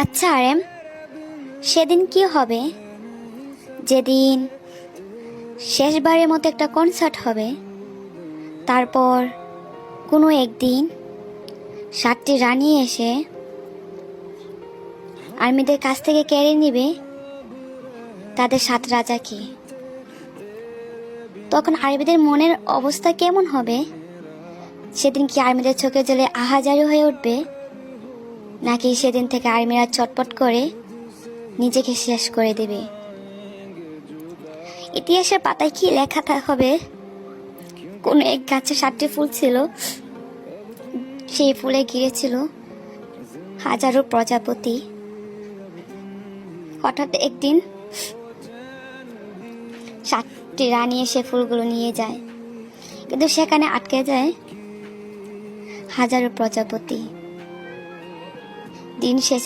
আচ্ছা আরেম, সেদিন কি হবে যেদিন শেষবারের মতো একটা কনসার্ট হবে? তারপর কোনো একদিন 7টি রানী এসে আর্মিদের কাছ থেকে কেড়ে নিবে তাদের 7 রাজাকে। তখন আর্মিদের মনের অবস্থা কেমন হবে? সেদিন কি আর্মিদের চোখে জলে আহাজারি হয়ে উঠবে, নাকি সেদিন থেকে আর্মিরা চটপট করে নিজেকে শেষ করে দেবে? ইতিহাসের পাতায় কি লেখা হবে? কোন এক গাছে 7টি ফুল ছিল, সেই ফুলে ঘিরেছিল হাজারো প্রজাপতি। হঠাৎ একদিন 7টি রানী এসে ফুলগুলো নিয়ে যায়, কিন্তু সেখানে আটকে যায় হাজারো প্রজাপতি। দিন শেষে